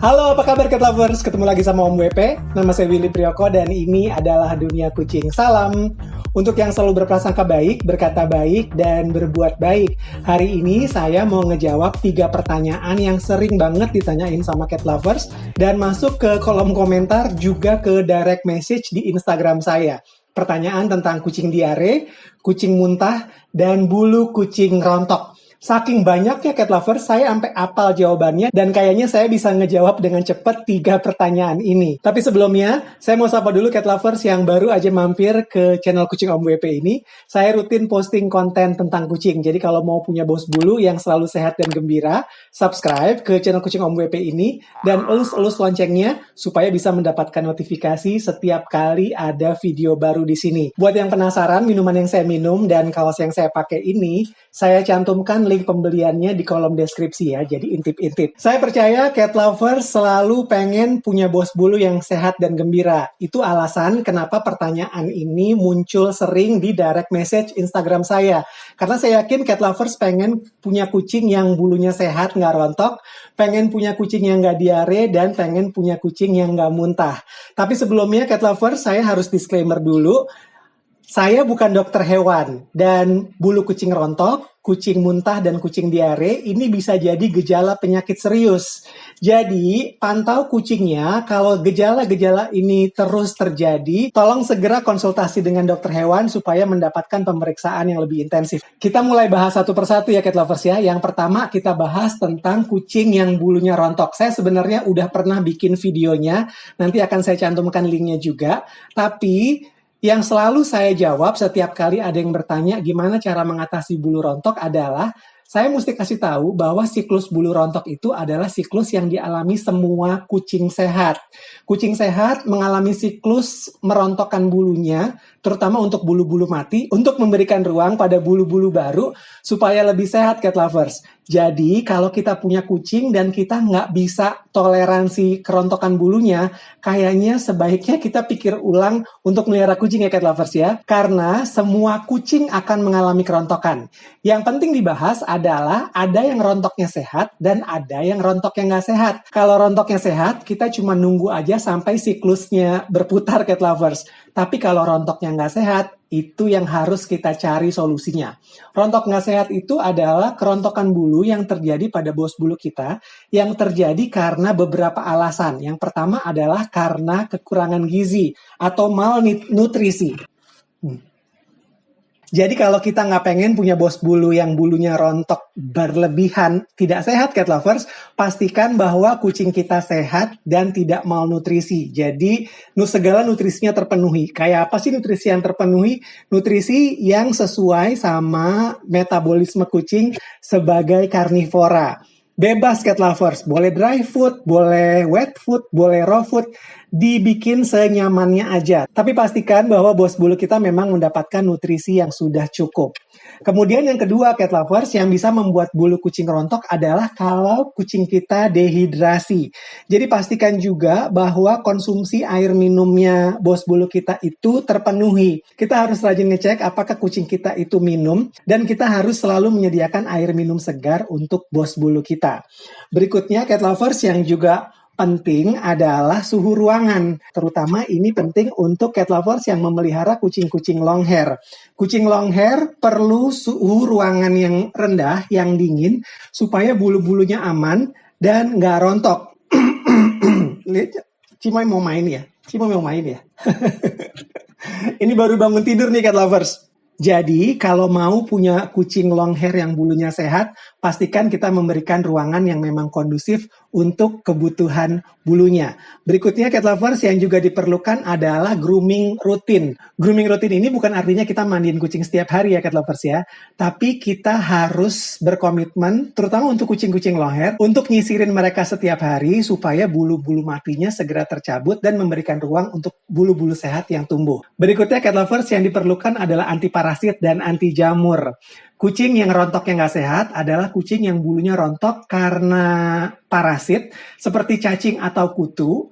Halo, apa kabar Cat Lovers? Ketemu lagi sama Om WP. Nama saya Willy Prioko dan ini adalah Dunia Kucing. Salam untuk yang selalu berprasangka baik, berkata baik, dan berbuat baik. Hari ini saya mau ngejawab 3 pertanyaan yang sering banget ditanyain sama Cat Lovers dan masuk ke kolom komentar juga ke direct message di Instagram saya. Pertanyaan tentang kucing diare, kucing muntah, dan bulu kucing rontok. Saking banyaknya Cat Lovers, saya sampai apal jawabannya dan kayaknya saya bisa ngejawab dengan cepat 3 pertanyaan ini. Tapi sebelumnya, saya mau sapa dulu Cat Lovers yang baru aja mampir ke channel Kucing Om WP ini. Saya rutin posting konten tentang kucing, jadi kalau mau punya bos bulu yang selalu sehat dan gembira, subscribe ke channel Kucing Om WP ini dan elus-elus loncengnya supaya bisa mendapatkan notifikasi setiap kali ada video baru di sini. Buat yang penasaran minuman yang saya minum dan kaos yang saya pakai ini, saya cantumkan link pembeliannya di kolom deskripsi ya, jadi intip-intip. Saya percaya Cat Lovers selalu pengen punya bos bulu yang sehat dan gembira. Itu alasan kenapa pertanyaan ini muncul sering di direct message Instagram saya. Karena saya yakin Cat Lovers pengen punya kucing yang bulunya sehat, nggak rontok, pengen punya kucing yang nggak diare, dan pengen punya kucing yang nggak muntah. Tapi sebelumnya Cat Lovers, saya harus disclaimer dulu. Saya bukan dokter hewan, dan bulu kucing rontok, kucing muntah, dan kucing diare ini bisa jadi gejala penyakit serius. Jadi, pantau kucingnya. Kalau gejala-gejala ini terus terjadi, tolong segera konsultasi dengan dokter hewan supaya mendapatkan pemeriksaan yang lebih intensif. Kita mulai bahas satu persatu ya Cat Lovers ya. Yang pertama kita bahas tentang kucing yang bulunya rontok. Saya sebenarnya udah pernah bikin videonya, nanti akan saya cantumkan linknya juga. Tapi yang selalu saya jawab setiap kali ada yang bertanya gimana cara mengatasi bulu rontok adalah saya mesti kasih tahu bahwa siklus bulu rontok itu adalah siklus yang dialami semua kucing sehat. Kucing sehat mengalami siklus merontokkan bulunya, terutama untuk bulu-bulu mati, untuk memberikan ruang pada bulu-bulu baru supaya lebih sehat Cat Lovers. Jadi kalau kita punya kucing dan kita nggak bisa toleransi kerontokan bulunya, kayaknya sebaiknya kita pikir ulang untuk melihara kucing ya Cat Lovers ya. Karena semua kucing akan mengalami kerontokan. Yang penting dibahas adalah ada yang rontoknya sehat dan ada yang rontoknya nggak sehat. Kalau rontoknya sehat, kita cuma nunggu aja sampai siklusnya berputar Cat Lovers. Tapi kalau rontoknya nggak sehat, itu yang harus kita cari solusinya. Rontok nggak sehat itu adalah kerontokan bulu yang terjadi pada bos bulu kita, yang terjadi karena beberapa alasan. Yang pertama adalah karena kekurangan gizi atau malnutrisi. Jadi kalau kita nggak pengen punya bos bulu yang bulunya rontok berlebihan, tidak sehat Cat Lovers, pastikan bahwa kucing kita sehat dan tidak malnutrisi. Jadi segala nutrisinya terpenuhi. Kayak apa sih nutrisi yang terpenuhi? Nutrisi yang sesuai sama metabolisme kucing sebagai karnivora. Bebas Cat Lovers, boleh dry food, boleh wet food, boleh raw food, dibikin senyamannya aja. Tapi pastikan bahwa bos bulu kita memang mendapatkan nutrisi yang sudah cukup. Kemudian yang kedua Cat Lovers, yang bisa membuat bulu kucing rontok adalah kalau kucing kita dehidrasi. Jadi pastikan juga bahwa konsumsi air minumnya bos bulu kita itu terpenuhi. Kita harus rajin ngecek apakah kucing kita itu minum, dan kita harus selalu menyediakan air minum segar untuk bos bulu kita. Berikutnya Cat Lovers yang juga penting adalah suhu ruangan. Terutama ini penting untuk Cat Lovers yang memelihara kucing-kucing long hair. Kucing long hair perlu suhu ruangan yang rendah, yang dingin, supaya bulu-bulunya aman dan nggak rontok. Cimoy mau main ya? Ini baru bangun tidur nih Cat Lovers. Jadi, kalau mau punya kucing long hair yang bulunya sehat, pastikan kita memberikan ruangan yang memang kondusif untuk kebutuhan bulunya. Berikutnya, Cat Lovers yang juga diperlukan adalah grooming rutin. Grooming rutin ini bukan artinya kita mandiin kucing setiap hari ya Cat Lovers ya. Tapi kita harus berkomitmen, terutama untuk kucing-kucing long hair, untuk nyisirin mereka setiap hari supaya bulu-bulu matinya segera tercabut dan memberikan ruang untuk bulu-bulu sehat yang tumbuh. Berikutnya, Cat Lovers yang diperlukan adalah antiparasit dan anti jamur. Kucing yang rontoknya nggak sehat adalah kucing yang bulunya rontok karena parasit seperti cacing atau kutu,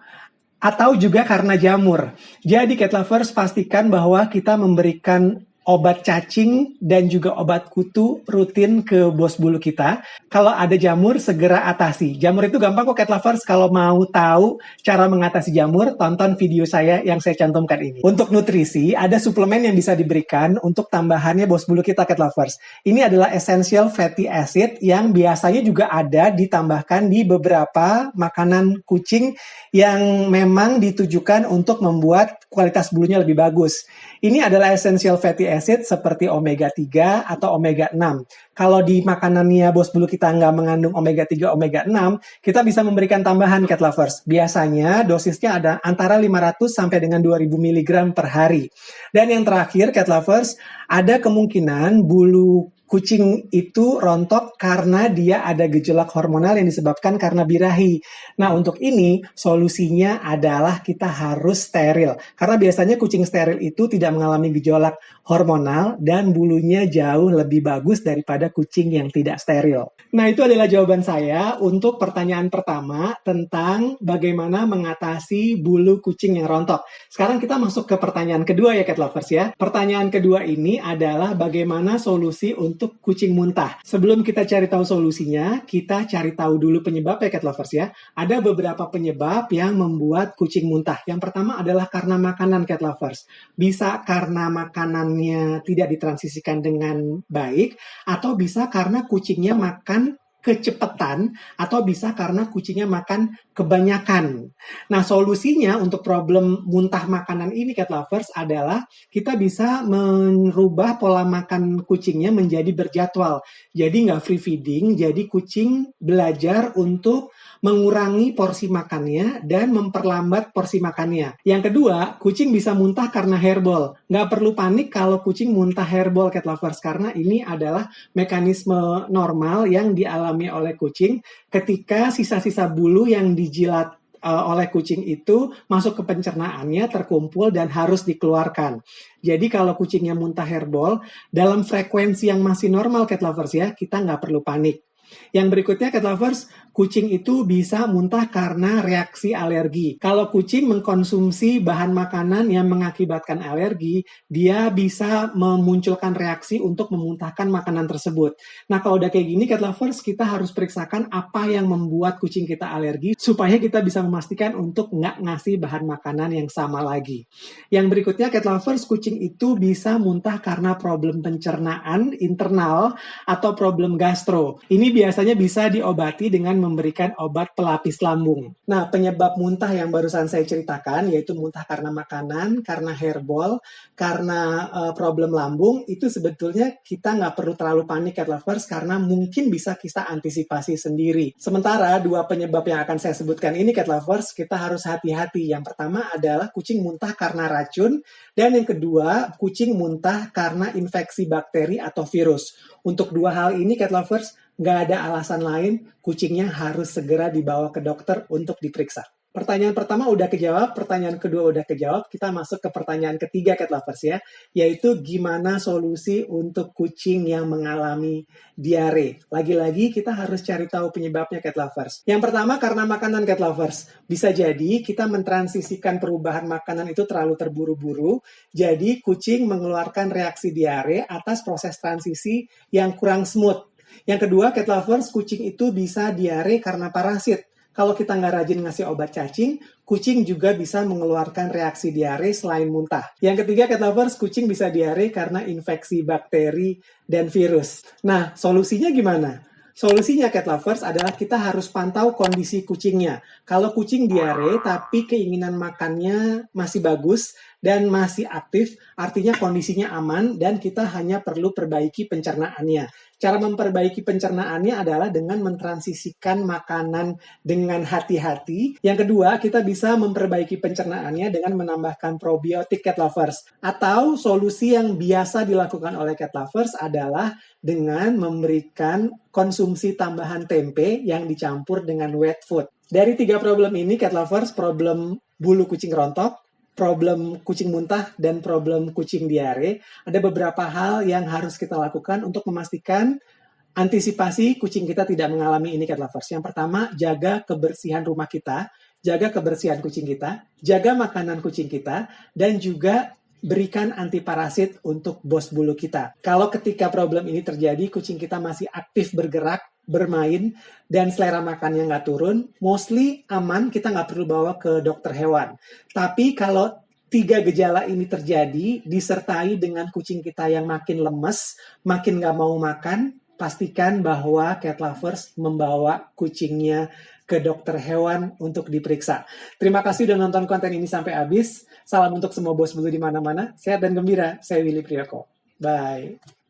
atau juga karena jamur. Jadi Cat Lovers pastikan bahwa kita memberikan obat cacing dan juga obat kutu rutin ke bos bulu kita. Kalau ada jamur, segera atasi. Jamur itu gampang kok, cat lovers. Kalau mau tahu cara mengatasi jamur, tonton video saya yang saya cantumkan ini. Untuk nutrisi, ada suplemen yang bisa diberikan untuk tambahannya bos bulu kita, cat lovers. Ini adalah essential fatty acid yang biasanya juga ada ditambahkan di beberapa makanan kucing yang memang ditujukan untuk membuat kualitas bulunya lebih bagus. Ini adalah essential fatty acid seperti omega 3 atau omega 6. Kalau di makanannya bos bulu kita nggak mengandung omega 3, omega 6, kita bisa memberikan tambahan, cat lovers. Biasanya dosisnya ada antara 500 sampai dengan 2000 mg per hari. Dan yang terakhir, cat lovers, ada kemungkinan bulu kucing itu rontok karena dia ada gejolak hormonal yang disebabkan karena birahi. Nah, untuk ini solusinya adalah kita harus steril. Karena biasanya kucing steril itu tidak mengalami gejolak hormonal dan bulunya jauh lebih bagus daripada kucing yang tidak steril. Nah, itu adalah jawaban saya untuk pertanyaan pertama tentang bagaimana mengatasi bulu kucing yang rontok. Sekarang kita masuk ke pertanyaan kedua ya, cat lovers ya. Pertanyaan kedua ini adalah bagaimana solusi untuk kucing muntah. Sebelum kita cari tahu solusinya, kita cari tahu dulu penyebab ya, cat lovers ya. Ada beberapa penyebab yang membuat kucing muntah. Yang pertama adalah karena makanan, cat lovers. Bisa karena makanannya tidak ditransisikan dengan baik, atau bisa karena kucingnya makan kecepatan, atau bisa karena kucingnya makan kebanyakan. Nah, solusinya untuk problem muntah makanan ini, cat lovers, adalah kita bisa merubah pola makan kucingnya menjadi berjadwal. Jadi nggak free feeding, jadi kucing belajar untuk mengurangi porsi makannya dan memperlambat porsi makannya. Yang kedua, kucing bisa muntah karena hairball. Nggak perlu panik kalau kucing muntah hairball, cat lovers, karena ini adalah mekanisme normal yang dialami oleh kucing ketika sisa-sisa bulu yang dijilat oleh kucing itu masuk ke pencernaannya, terkumpul dan harus dikeluarkan. Jadi kalau kucingnya muntah hairball dalam frekuensi yang masih normal, cat lovers ya, kita nggak perlu panik. Yang berikutnya, cat lovers, kucing itu bisa muntah karena reaksi alergi. Kalau kucing mengkonsumsi bahan makanan yang mengakibatkan alergi, dia bisa memunculkan reaksi untuk memuntahkan makanan tersebut. Nah, kalau udah kayak gini, cat lovers, kita harus periksakan apa yang membuat kucing kita alergi, supaya kita bisa memastikan untuk nggak ngasih bahan makanan yang sama lagi. Yang berikutnya, cat lovers, kucing itu bisa muntah karena problem pencernaan internal atau problem gastro. Ini biasanya bisa diobati dengan memberikan obat pelapis lambung. Nah, penyebab muntah yang barusan saya ceritakan, yaitu muntah karena makanan, karena hairball, karena problem lambung, itu sebetulnya kita nggak perlu terlalu panik, cat lovers, karena mungkin bisa kita antisipasi sendiri. Sementara dua penyebab yang akan saya sebutkan ini, cat lovers, kita harus hati-hati. Yang pertama adalah kucing muntah karena racun, dan yang kedua, kucing muntah karena infeksi bakteri atau virus. Untuk dua hal ini, cat lovers, nggak ada alasan lain, kucingnya harus segera dibawa ke dokter untuk diperiksa. Pertanyaan pertama udah kejawab, pertanyaan kedua udah kejawab, kita masuk ke pertanyaan ketiga, cat lovers ya, yaitu gimana solusi untuk kucing yang mengalami diare. Lagi-lagi kita harus cari tahu penyebabnya, cat lovers. Yang pertama karena makanan, cat lovers. Bisa jadi kita mentransisikan perubahan makanan itu terlalu terburu-buru, jadi kucing mengeluarkan reaksi diare atas proses transisi yang kurang smooth. Yang kedua, cat lovers, kucing itu bisa diare karena parasit. Kalau kita nggak rajin ngasih obat cacing, kucing juga bisa mengeluarkan reaksi diare selain muntah. Yang ketiga, cat lovers, kucing bisa diare karena infeksi bakteri dan virus. Nah, solusinya gimana? Solusinya, cat lovers, adalah kita harus pantau kondisi kucingnya. Kalau kucing diare tapi keinginan makannya masih bagus dan masih aktif, artinya kondisinya aman dan kita hanya perlu perbaiki pencernaannya. Cara memperbaiki pencernaannya adalah dengan mentransisikan makanan dengan hati-hati. Yang kedua, kita bisa memperbaiki pencernaannya dengan menambahkan probiotik, cat lovers. Atau solusi yang biasa dilakukan oleh cat lovers adalah dengan memberikan konsumsi tambahan tempe yang dicampur dengan wet food. Dari tiga problem ini, cat lovers, problem bulu kucing rontok, problem kucing muntah, dan problem kucing diare, ada beberapa hal yang harus kita lakukan untuk memastikan antisipasi kucing kita tidak mengalami ini, cat lovers. Yang pertama, jaga kebersihan rumah kita, jaga kebersihan kucing kita, jaga makanan kucing kita, dan juga berikan antiparasit untuk bos bulu kita. Kalau ketika problem ini terjadi, kucing kita masih aktif bergerak, bermain, dan selera makannya nggak turun, mostly aman, kita nggak perlu bawa ke dokter hewan. Tapi kalau 3 gejala ini terjadi, disertai dengan kucing kita yang makin lemes, makin nggak mau makan, pastikan bahwa cat lovers membawa kucingnya ke dokter hewan untuk diperiksa. Terima kasih udah nonton konten ini sampai habis. Salam untuk semua bos bulu di mana-mana. Sehat dan gembira. Saya Willy Priyoko. Bye.